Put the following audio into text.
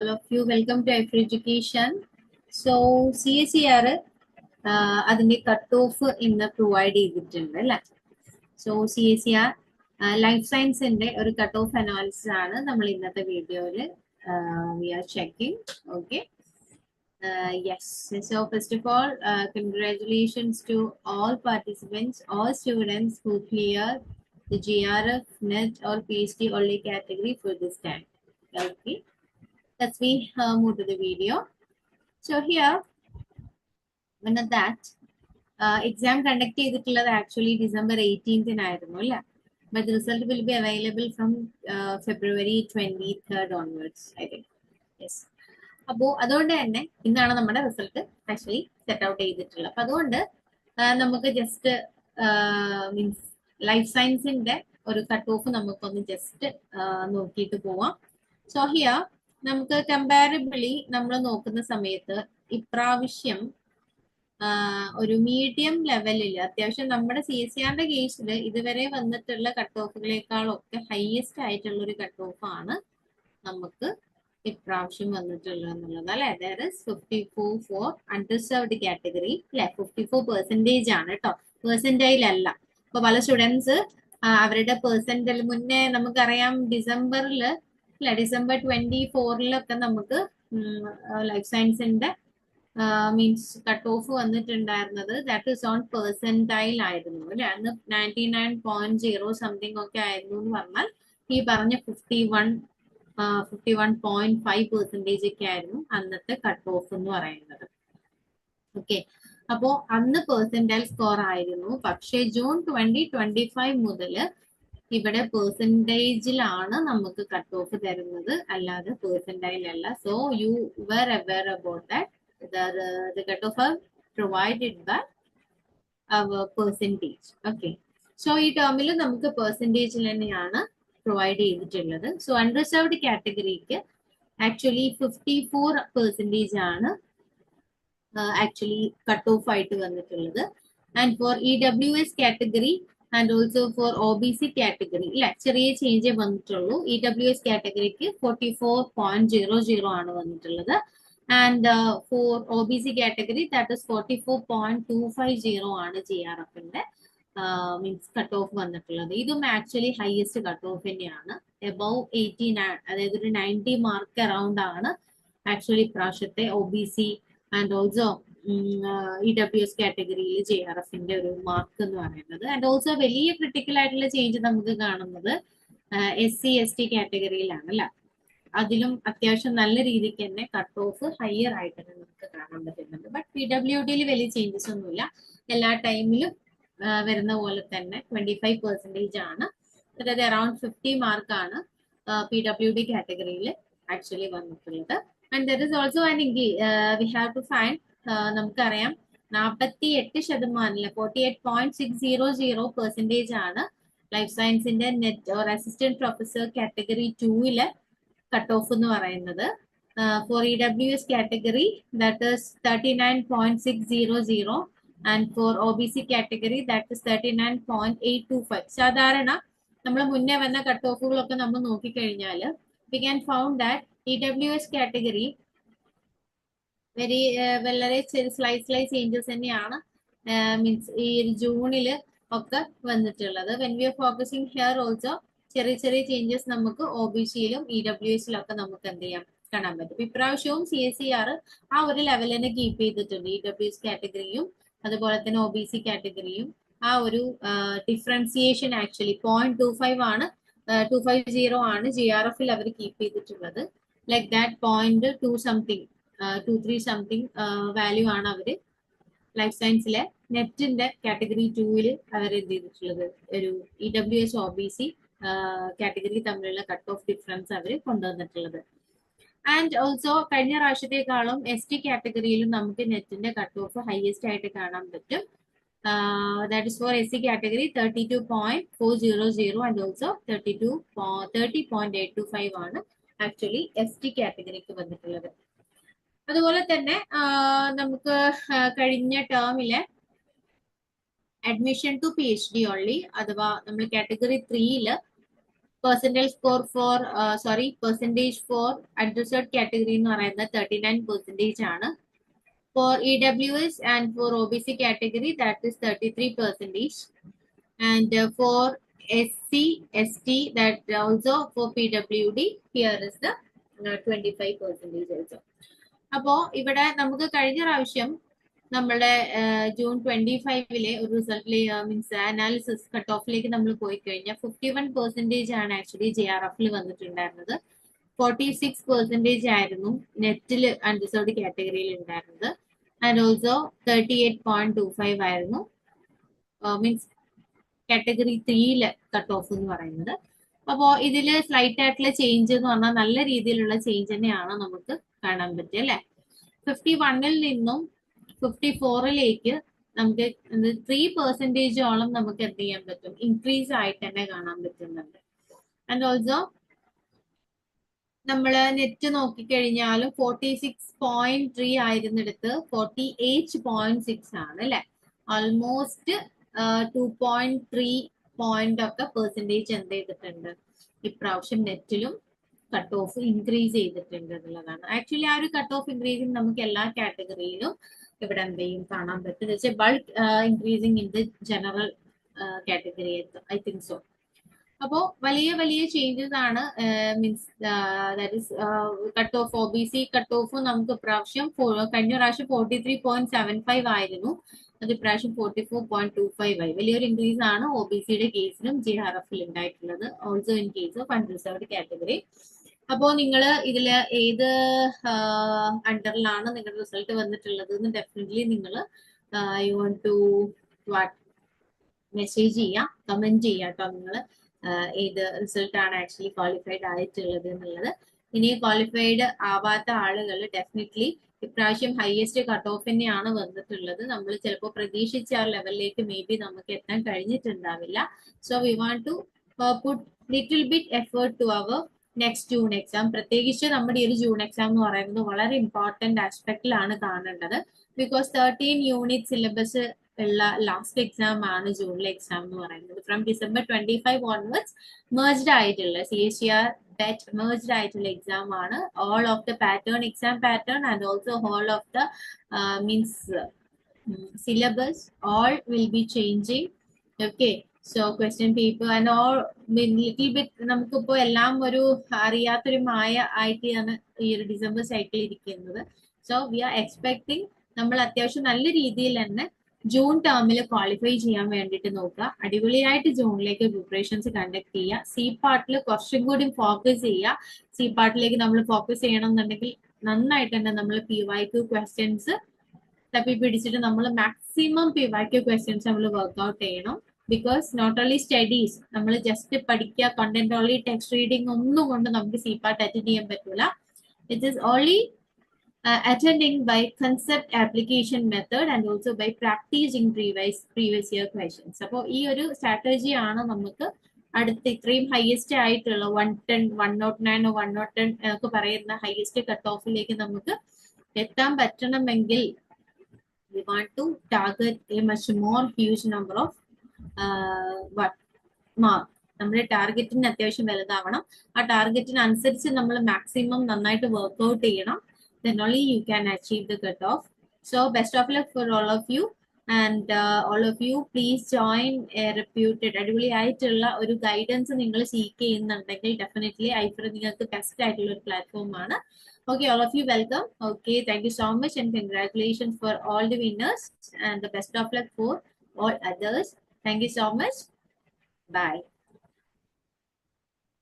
All of you, welcome to Afro Education. So CSER അതിന്റെ cut off ഇന്ന് provide ചെയ്തിട്ടുണ്ട് അല്ലേ. സോ CSER ലൈഫ് സയൻസിന്റെ ഒരു കട്ട് ഓഫ് അനാലിസിസ് ആണ് നമ്മൾ ഇന്നത്തെ വീഡിയോയിൽ we are checking. Okay, yes. So first of all, congratulations to all participants, all students who clear the GRF, NET or PhD only category for this time. Okay, let's move to the video. So here, one of that exam conduct ചെയ്തിട്ടുള്ളത് actually December 18th ആയിരുന്നു അല്ലേ. But the result will be available from February 23rd onwards, I think. Yes. അപ്പോൾ അതുകൊണ്ട് തന്നെ ഇന്നാണ് നമ്മുടെ result actually set out ചെയ്തിട്ടുള്ളത്. അപ്പൊ അതുകൊണ്ട് നമുക്ക് ജസ്റ്റ് മീൻസ് ലൈഫ് സയൻസിന്റെ ഒരു കട്ട് ഓഫ് നമുക്കൊന്ന് ജസ്റ്റ് നോക്കിയിട്ട് പോവാം. സോ ഹിയർ നമുക്ക് കമ്പാരബിളി നമ്മൾ നോക്കുന്ന സമയത്ത് ഇപ്രാവശ്യം ഒരു മീഡിയം ലെവലിൽ അത്യാവശ്യം നമ്മുടെ CSERന്റെ കേസിൽ ഇതുവരെ വന്നിട്ടുള്ള കട്ട് ഓഫുകളെക്കാളൊക്കെ ഹയസ്റ്റ് ആയിട്ടുള്ള ഒരു കട്ട് ഓഫ് ആണ് നമുക്ക് ഇപ്രാവശ്യം വന്നിട്ടുള്ളത് എന്നുള്ളത് അല്ലെ. There is 54 for unreserved category അല്ലെ. 54% ആണ് കേട്ടോ, പെർസെന്റൈൽ അല്ല. ഇപ്പൊ പല സ്റ്റുഡൻസ് അവരുടെ പെർസെന്റൈൽ മുന്നേ നമുക്കറിയാം ഡിസംബറിൽ അല്ലെ, December 24 നമുക്ക് ലൈഫ് സയൻസിന്റെ മീൻസ് കട്ട് ഓഫ് വന്നിട്ടുണ്ടായിരുന്നത് ദാറ്റ് ഇസ് ഓൺ പെർസെന്റൈൽ ആയിരുന്നു അല്ലെ. അന്ന് 99.0 സംതിങ് ഒക്കെ ആയിരുന്നു എന്ന് പറഞ്ഞാൽ ഈ പറഞ്ഞ 51.5% ഒക്കെ ആയിരുന്നു അന്നത്തെ കട്ട് ഓഫ് എന്ന് പറയുന്നത്. ഓക്കെ, അപ്പോ അന്ന് പെർസെന്റൈൽ സ്കോർ ആയിരുന്നു. പക്ഷേ ജൂൺ 2025 മുതൽ ഇവിടെ പെർസെന്റേജിലാണ് നമുക്ക് കട്ട് ഓഫ് തരുന്നത്, അല്ലാതെ പെർസെന്റൈൽ അല്ല. So you were aware about that the cutoff are provided by our percentage. Okay, so ഈ ടേമിൽ നമുക്ക് പെർസെന്റേജിൽ തന്നെയാണ് പ്രൊവൈഡ് ചെയ്തിട്ടുള്ളത്. സോ അൺറിസർവ്ഡ് കാറ്റഗറിക്ക് ആക്ച്വലി 54% ആണ് ആക്ച്വലി കട്ട് ഓഫ് ആയിട്ട് വന്നിട്ടുള്ളത്. And for EWS category and also for OBC category ഇല്ല, ചെറിയ ചേഞ്ചേ വന്നിട്ടുള്ളൂ. EWS കാറ്റഗറിക്ക് 44.00 ആണ് വന്നിട്ടുള്ളത്. And for OBC category that is 44.250 ആണ് GRFന്റെ മീൻസ് കട്ട് ഓഫ് വന്നിട്ടുള്ളത്. ഇതും ആക്ച്വലി ഹയസ്റ്റ് കട്ട് ഓഫ് തന്നെയാണ്. എബവ് 89, അതായത് ഒരു 90 മാർക്ക് അറൗണ്ട് ആണ് ആക്ച്വലി ഇപ്രാവശ്യത്തെ OBC ആൻഡ് ഓൾസോ EWS കാറ്റഗറിയിൽ GRFന്റെ ഒരു മാർക്ക് എന്ന് പറയുന്നത്. ആൻഡ് ഓൾസോ വലിയ ക്രിട്ടിക്കൽ ആയിട്ടുള്ള ചേഞ്ച് നമുക്ക് കാണുന്നത് SC ST കാറ്റഗറിയിലാണ് അല്ലെ. അതിലും അത്യാവശ്യം നല്ല രീതിക്ക് തന്നെ കട്ട് ഓഫ് ഹയർ ആയിട്ട് തന്നെ നമുക്ക് കാണാൻ പറ്റുന്നുണ്ട്. ബട്ട് PWDയിൽ വലിയ ചേഞ്ചസ് ഒന്നുമില്ല, എല്ലാ ടൈമിലും വരുന്ന പോലെ തന്നെ 25% ആണ്. അതായത് അറൌണ്ട് 50 മാർക്കാണ് PWD കാറ്റഗറിയിൽ ആക്ച്വലി വന്നിട്ടുള്ളത്. And there is also an we have to find, നമുക്കറിയാം 48% 48.600% ആണ് ലൈഫ് സയൻസിന്റെ net or assistant professor category 2 cut off എന്ന് പറയുന്നത്. For EWS category that is 39.600 and for OBC category that is 39.825. സാധാരണ നമ്മൾ മുന്നേ വന്ന കട്ട് ഓഫുകളൊക്കെ നമ്മൾ നോക്കിക്കഴിഞ്ഞാൽ we can found that EWS category വളരെ സ്ലൈസ് ചേഞ്ചസ് തന്നെയാണ് മീൻസ് ഈ ജൂണിൽ ഒക്കെ വന്നിട്ടുള്ളത്. When we are focusing here also ചെറിയ ചെറിയ ചേഞ്ചസ് നമുക്ക് OBCയിലും EWSയിലും ഒക്കെ നമുക്ക് എന്ത് ചെയ്യാം, കാണാൻ പറ്റും. ഇപ്രാവശ്യവും CSER ആ ഒരു ലെവൽ തന്നെ കീപ്പ് ചെയ്തിട്ടുണ്ട്. EWS കാറ്റഗറിയും അതുപോലെ തന്നെ OBC കാറ്റഗറിയും ആ ഒരു ഡിഫറൻസിയേഷൻ ആക്ച്വലി 0.25 ആണ് 250 ആണ് GRFൽ അവർ കീപ്പ് ചെയ്തിട്ടുള്ളത്. Like that 0.2 something 23 something value ആണ് അവര് ലൈഫ് സയൻസിലെ നെറ്റിന്റെ കാറ്റഗറി 2 അവർ എന്ത് ചെയ്തിട്ടുള്ളത്, ഒരു EWS OBC കാറ്റഗറി തമ്മിലുള്ള കട്ട് ഓഫ് ഡിഫറൻസ് അവർ കൊണ്ടുവന്നിട്ടുള്ളത്. ആൻഡ് ഓൾസോ കഴിഞ്ഞ പ്രാവശ്യത്തെക്കാളും ST കാറ്റഗറിയിലും നമുക്ക് നെറ്റിന്റെ കട്ട് ഓഫ് ഹയസ്റ്റ് ആയിട്ട് കാണാൻ പറ്റും. That is for SC category 32.400 and also 30.825 ആണ് ആക്ച്വലി ST കാറ്റഗറിക്ക് വന്നിട്ടുള്ളത്. അതുപോലെ തന്നെ നമുക്ക് കഴിഞ്ഞ ടേമിലെ അഡ്മിഷൻ ടു PhD ഓൺലി അഥവാ നമ്മൾ category 3 percentage score for percentage for unreserved category എന്ന് പറയുന്നത് 39% ആണ്. For EWS and for OBC category, that is 33%. And for SC, ST, that also for PWD, here is the 25% also. അപ്പോൾ ഇവിടെ നമുക്ക് കഴിഞ്ഞ പ്രാവശ്യം നമ്മുടെ ജൂൺ 25 ഒരു റിസൾട്ടിലെ മീൻസ് അനാലിസിസ് കട്ട് ഓഫിലേക്ക് നമ്മൾ പോയി കഴിഞ്ഞാൽ 51% ആണ് ആക്ച്വലി JRF വന്നിട്ടുണ്ടായിരുന്നത്. 46% ആയിരുന്നു നെറ്റിൽ അൺറിസർവ്ഡ് കാറ്റഗറിയിൽ ഉണ്ടായിരുന്നത്. ആൻഡ് ഓൾസോ 38.25 ആയിരുന്നു മീൻസ് കാറ്റഗറി 3 കട്ട് ഓഫ് എന്ന് പറയുന്നത്. അപ്പോൾ ഇതിൽ സ്ലൈറ്റ് ആയിട്ടുള്ള ചേഞ്ച് എന്ന് പറഞ്ഞാൽ നല്ല രീതിയിലുള്ള ചേഞ്ച് തന്നെയാണ് നമുക്ക് കാണാൻ പറ്റുക അല്ലെ. 51 നിന്നും 54 നമുക്ക് 3% നമുക്ക് എന്ത് ചെയ്യാൻ പറ്റും, ഇൻക്രീസ് ആയിട്ട് തന്നെ കാണാൻ പറ്റുന്നുണ്ട്. ആൻഡ് ഓൾസോ നമ്മള് നെറ്റ് നോക്കിക്കഴിഞ്ഞാലും 46.3 ആയിരുന്നിടത്ത് 48.6 ആണ് അല്ലെ. ഓൾമോസ്റ്റ് 2.3 പോയിന്റ് ഒക്കെ പെർസെന്റേജ് എന്ത് ചെയ്തിട്ടുണ്ട് ഇപ്രാവശ്യം നെറ്റിലും കട്ട് ഓഫ് ഇൻക്രീസ് ചെയ്തിട്ടുണ്ട് എന്നുള്ളതാണ്. ആക്ച്വലി ആ ഒരു കട്ട് ഓഫ് ഇൻക്രീസിങ് നമുക്ക് എല്ലാ കാറ്റഗറിയിലും ഇവിടെ എന്ത് ചെയ്യും കാണാൻ പറ്റും. Bulk increasing in the general category I think so. അപ്പോൾ വലിയ വലിയ ചേഞ്ചസ് ആണ് means that is cut off OBC cut off നമുക്ക് ഇപ്രാവശ്യം കഴിഞ്ഞ പ്രാവശ്യം 43.75 ആയിരുന്നു, അത് ഇപ്രാവശ്യം 44.25 ആയി. വലിയൊരു ഇൻക്രീസ് ആണ് OBCയുടെ കേസിലും JRF ഉണ്ടായിട്ടുള്ളത്, also in case of unreserved category. അപ്പോൾ നിങ്ങൾ ഇതിൽ ഏത് അണ്ടറിലാണ് നിങ്ങളുടെ റിസൾട്ട് വന്നിട്ടുള്ളത് എന്ന് ഡെഫിനറ്റ്ലി നിങ്ങൾ യു വോണ്ട് ടു മെസ്സേജ് ചെയ്യാം, കമന്റ് ചെയ്യാം കേട്ടോ. നിങ്ങൾ ഏത് റിസൾട്ട് ആണ് ആക്ച്വലി ക്വാളിഫൈഡ് ആയിട്ടുള്ളത് എന്നുള്ളത്. ഇനി ക്വാളിഫൈഡ് ആവാത്ത ആളുകൾ ഡെഫിനറ്റ്ലി ഇപ്രാവശ്യം ഹയസ്റ്റ് കട്ട് ഓഫ് തന്നെയാണ് വന്നിട്ടുള്ളത്. നമ്മൾ ചിലപ്പോൾ പ്രതീക്ഷിച്ച ആ ലെവലിലേക്ക് മേ ബി നമുക്ക് എത്താൻ കഴിഞ്ഞിട്ടുണ്ടാവില്ല. So we want to put little bit effort to our next June exam. പ്രത്യേകിച്ച് നമ്മുടെ ഈ ഒരു ജൂൺ എക്സാം എന്ന് പറയുന്നത് വളരെ ഇമ്പോർട്ടന്റ് ആസ്പെക്റ്റിലാണ് കാണേണ്ടത്. ബിക്കോസ് 13 യൂണിറ്റ് സിലബസ് ഉള്ള ലാസ്റ്റ് എക്സാം ആണ് ജൂണിലെ എക്സാം എന്ന് പറയുന്നത്. ഫ്രം December 25 ഓൺവേർഡ്സ് മെർജ്ഡ് ആയിട്ടുള്ള CSER BET മെർജ്ഡ് ആയിട്ടുള്ള എക്സാം ആണ്. All of the pattern, exam pattern and also all of the means syllabus all will be changing. Okay, so question paper and all little bit നമുക്കിപ്പോ എല്ലാം ഒരു അറിയാത്തൊരു മായ ആയിട്ടാണ് ഈ ഒരു ഡിസംബർ സൈക്കിൾ ഇരിക്കുന്നത്. സോ വി ആർ എക്സ്പെക്ടിങ് നമ്മൾ അത്യാവശ്യം നല്ല രീതിയിൽ തന്നെ ജൂൺ ടേമിൽ ക്വാളിഫൈ ചെയ്യാൻ വേണ്ടിയിട്ട് നോക്കുക. അടിപൊളിയായിട്ട് ജൂണിലേക്ക് പ്രിപ്പറേഷൻസ് കണ്ടക്ട് ചെയ്യുക. സി പാർട്ടിൽ കുറച്ചും കൂടി ഫോക്കസ് ചെയ്യുക. സി പാർട്ടിലേക്ക് നമ്മൾ ഫോക്കസ് ചെയ്യണം എന്നുണ്ടെങ്കിൽ നന്നായിട്ട് തന്നെ നമ്മൾ PYQ ക്വസ്റ്റ്യൻസ് തപ്പി പിടിച്ചിട്ട് നമ്മൾ മാക്സിമം PYQ ക്വസ്റ്റ്യൻസ് നമ്മൾ വർക്ക്ഔട്ട് ചെയ്യണം. ബിക്കോസ് നോട്ട് ഓൺലി സ്റ്റഡീസ്, നമ്മൾ ജസ്റ്റ് പഠിക്കുക, കണ്ടന്റ് ഓൺലി ടെക്സ്റ്റ് റീഡിംഗ് ഒന്നും കൊണ്ട് നമുക്ക് സി പാർട്ട് അറ്റൻഡ് ചെയ്യാൻ പറ്റില്ല. It is only attending by concept application method and also by practicing previous year questions. അപ്പോൾ ഈ ഒരു സ്ട്രാറ്റജി ആണ് നമുക്ക് അടുത്ത ഇത്രയും ഹയസ്റ്റ് ആയിട്ടുള്ള 110, 109, 110 ഒക്കെ പറയുന്ന ഹയസ്റ്റ് കട്ട് ഓഫിലേക്ക് നമുക്ക് എത്താൻ പറ്റണമെങ്കിൽ we want to target a much more huge number of mark. നമ്മുടെ ടാർഗറ്റിന് അത്യാവശ്യം വലുതാവണം. ആ ടാർഗറ്റിന് അനുസരിച്ച് നമ്മൾ മാക്സിമം നന്നായിട്ട് വർക്ക്ഔട്ട് ചെയ്യണം. Then only you can achieve the cutoff. So best of luck for all of you, and all of you please join a reputed അടിപൊളി ആയിട്ടുള്ള ഒരു ഗൈഡൻസ് നിങ്ങൾ സീക്ക് ചെയ്യുന്നുണ്ടെങ്കിൽ ഡെഫിനറ്റ്ലി ഐഫർ നിങ്ങൾക്ക് ബെസ്റ്റ് ആയിട്ടുള്ള ഒരു പ്ലാറ്റ്ഫോം ആണ്. Okay, all of you welcome. Okay, thank you so much and congratulations for all the winners and the best of luck for all others. Thank you so much. Bye.